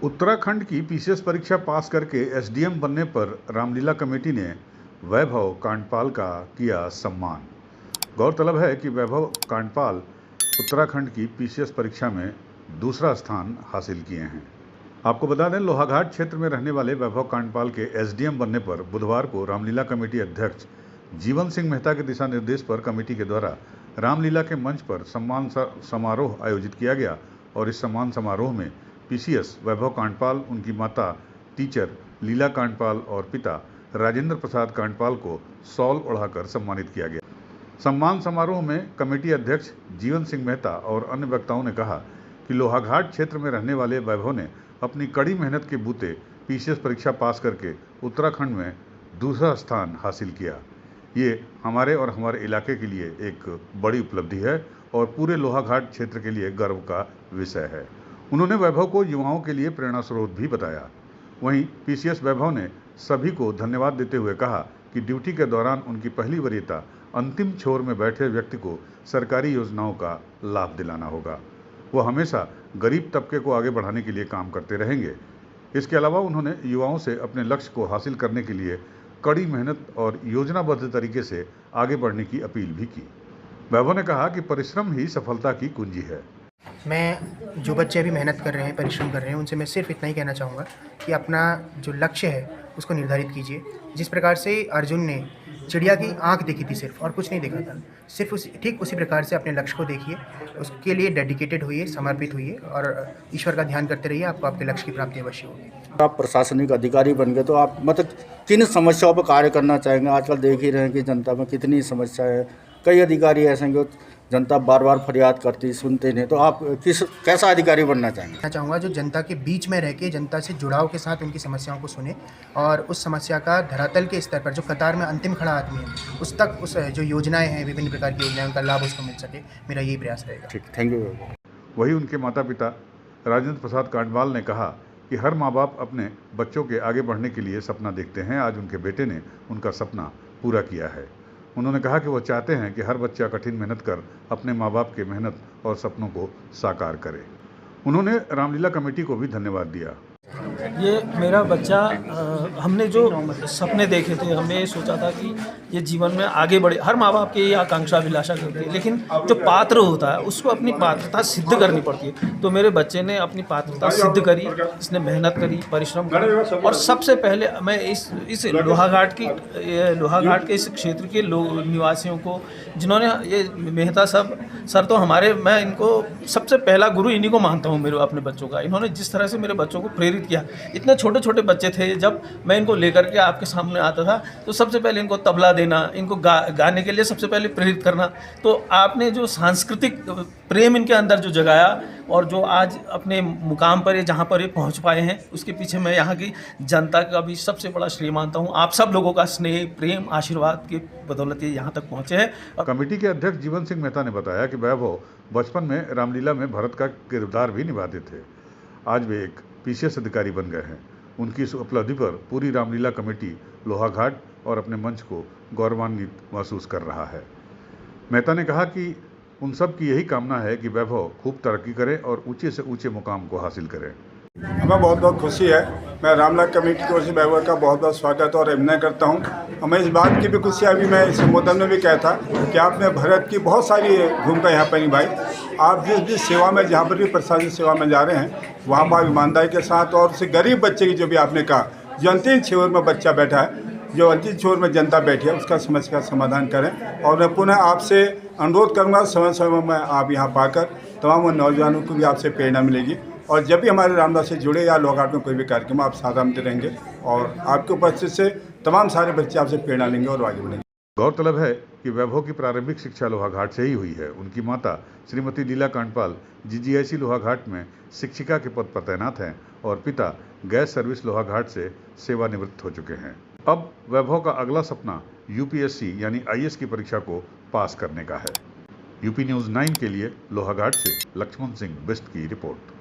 उत्तराखंड की पीसीएस परीक्षा पास करके एसडीएम बनने पर रामलीला कमेटी ने वैभव कांडपाल का किया सम्मान। गौरतलब है कि वैभव कांडपाल उत्तराखंड की पीसीएस परीक्षा में दूसरा स्थान हासिल किए हैं। आपको बता दें, लोहाघाट क्षेत्र में रहने वाले वैभव कांडपाल के एसडीएम बनने पर बुधवार को रामलीला कमेटी अध्यक्ष जीवन सिंह मेहता के दिशा निर्देश पर कमेटी के द्वारा रामलीला के मंच पर सम्मान समारोह आयोजित किया गया और इस सम्मान समारोह में पीसीएस वैभव कांडपाल, उनकी माता टीचर लीला कांडपाल और पिता राजेंद्र प्रसाद कांडपाल को शॉल ओढ़ाकर सम्मानित किया गया। सम्मान समारोह में कमेटी अध्यक्ष जीवन सिंह मेहता और अन्य वक्ताओं ने कहा कि लोहाघाट क्षेत्र में रहने वाले वैभव ने अपनी कड़ी मेहनत के बूते पीसीएस परीक्षा पास करके उत्तराखंड में दूसरा स्थान हासिल किया। ये हमारे और हमारे इलाके के लिए एक बड़ी उपलब्धि है और पूरे लोहाघाट क्षेत्र के लिए गर्व का विषय है। उन्होंने वैभव को युवाओं के लिए प्रेरणा स्रोत भी बताया। वहीं पीसीएस वैभव ने सभी को धन्यवाद देते हुए कहा कि ड्यूटी के दौरान उनकी पहली वरीयता अंतिम छोर में बैठे व्यक्ति को सरकारी योजनाओं का लाभ दिलाना होगा। वो हमेशा गरीब तबके को आगे बढ़ाने के लिए काम करते रहेंगे। इसके अलावा उन्होंने युवाओं से अपने लक्ष्य को हासिल करने के लिए कड़ी मेहनत और योजनाबद्ध तरीके से आगे बढ़ने की अपील भी की। वैभव ने कहा कि परिश्रम ही सफलता की कुंजी है। मैं जो बच्चे अभी मेहनत कर रहे हैं, परिश्रम कर रहे हैं, उनसे मैं सिर्फ इतना ही कहना चाहूँगा कि अपना जो लक्ष्य है उसको निर्धारित कीजिए। जिस प्रकार से अर्जुन ने चिड़िया की आंख देखी थी सिर्फ, और कुछ नहीं देखा था, सिर्फ ठीक उसी प्रकार से अपने लक्ष्य को देखिए, उसके लिए डेडिकेटेड होइए, समर्पित होइए और ईश्वर का ध्यान करते रहिए। आपको आपके लक्ष्य की प्राप्ति अवश्य होगी। आप प्रशासनिक अधिकारी बन गए तो आप मतलब किन समस्याओं पर कार्य करना चाहेंगे? आजकल देख ही रहे हैं कि जनता में कितनी समस्या है। कई अधिकारी ऐसे हैं कि जनता बार बार फरियाद करती, सुनते नहीं, तो आप कैसा अधिकारी बनना चाहेंगे? मैं चाहूँगा जो जनता के बीच में रह के जनता से जुड़ाव के साथ उनकी समस्याओं को सुने और उस समस्या का धरातल के स्तर पर, जो कतार में अंतिम खड़ा आदमी है, उस तक उस जो योजनाएं हैं, विभिन्न प्रकार की योजनाएं, उनका लाभ उसको मिल सके। मेरा यही प्रयास रहेगा। ठीक, थैंक यू। वहीं उनके माता पिता राजेंद्र प्रसाद कांडपाल ने कहा कि हर माँ बाप अपने बच्चों के आगे बढ़ने के लिए सपना देखते हैं। आज उनके बेटे ने उनका सपना पूरा किया है। उन्होंने कहा कि वो चाहते हैं कि हर बच्चा कठिन मेहनत कर अपने माँ बाप के मेहनत और सपनों को साकार करे। उन्होंने रामलीला कमेटी को भी धन्यवाद दिया। ये मेरा बच्चा, हमने जो सपने देखे थे, हमने ये सोचा था कि ये जीवन में आगे बढ़े। हर माँ बाप की ये आकांक्षा अभिलाषा करते हैं, लेकिन जो पात्र होता है उसको अपनी पात्रता सिद्ध करनी पड़ती है। तो मेरे बच्चे ने अपनी पात्रता सिद्ध करी, इसने मेहनत करी, परिश्रम करा और सबसे पहले मैं इस लोहाघाट के इस क्षेत्र के निवासियों को, जिन्होंने ये मेहता सर तो हमारे, मैं इनको सबसे पहला गुरु इन्हीं को मानता हूँ मेरे अपने बच्चों का। इन्होंने जिस तरह से मेरे बच्चों को प्रेरित किया, इतने छोटे छोटे बच्चे थे, जब मैं इनको लेकर के आपके सामने आता था तो सबसे पहले इनको तबला देना, इनको गाने के लिए सबसे पहले प्रेरित करना। तो आपने जो सांस्कृतिक प्रेम इनके अंदर जो जगाया और जो आज अपने मुकाम पर ये जहाँ पर ये पहुँच पाए हैं, उसके पीछे मैं यहाँ की जनता का भी सबसे बड़ा श्रेय मानता हूँ। आप सब लोगों का स्नेह, प्रेम, आशीर्वाद के बदौलत ये यहाँ तक पहुँचे हैं। कमेटी के अध्यक्ष जीवन सिंह मेहता ने बताया कि वैभव बचपन में रामलीला में भरत का किरदार भी निभाते थे। आज वे एक पीसीएस अधिकारी बन गए हैं। उनकी इस उपलब्धि पर पूरी रामलीला कमेटी लोहाघाट और अपने मंच को गौरवान्वित महसूस कर रहा है। मेहता ने कहा कि उन सब की यही कामना है कि वैभव खूब तरक्की करे और ऊंचे से ऊंचे मुकाम को हासिल करे। हमें बहुत बहुत खुशी है। मैं रामलीला कमेटी की ओर से वैभव का बहुत बहुत स्वागत और अभिनंदन करता हूं। हमें इस बात की भी खुशी है, अभी मैं संबोधन में भी कहा था कि आपने भरत की बहुत सारी भूमिका यहाँ पर निभाई। आप जिस भी सेवा में, जहाँ पर भी प्रशासनिक सेवा में जा रहे हैं, वहाँ पर ईमानदारी के साथ और उसे गरीब बच्चे की, जो भी आपने कहा, जो अंतिम छोर में बच्चा बैठा है, जो अंतिम छोर में जनता बैठी है, उसका समस्या का समाधान करें। और मैं पुनः आपसे अनुरोध करूँगा, समय समय में आप यहाँ पाकर तमाम नौजवानों को भी आपसे प्रेरणा मिलेगी और जब भी हमारे रामलीला से जुड़े या लोहाघाट में कोई भी कार्यक्रम, आप साथ आते रहेंगे और आपके उपस्थित से तमाम सारे बच्चे आपसे प्रेरणा लेंगे और आगे बढ़ेंगे। गौरतलब है कि वैभव की प्रारंभिक शिक्षा लोहाघाट से ही हुई है। उनकी माता श्रीमती लीला कांडपाल जीजीआईसी लोहाघाट में शिक्षिका के पद पर तैनात हैं और पिता गैस सर्विस लोहाघाट से सेवानिवृत्त हो चुके हैं। अब वैभव का अगला सपना यूपीएससी यानी आईएएस की परीक्षा को पास करने का है। यूपी न्यूज़ 9 के लिए लोहाघाट से लक्ष्मण सिंह बिष्ट की रिपोर्ट।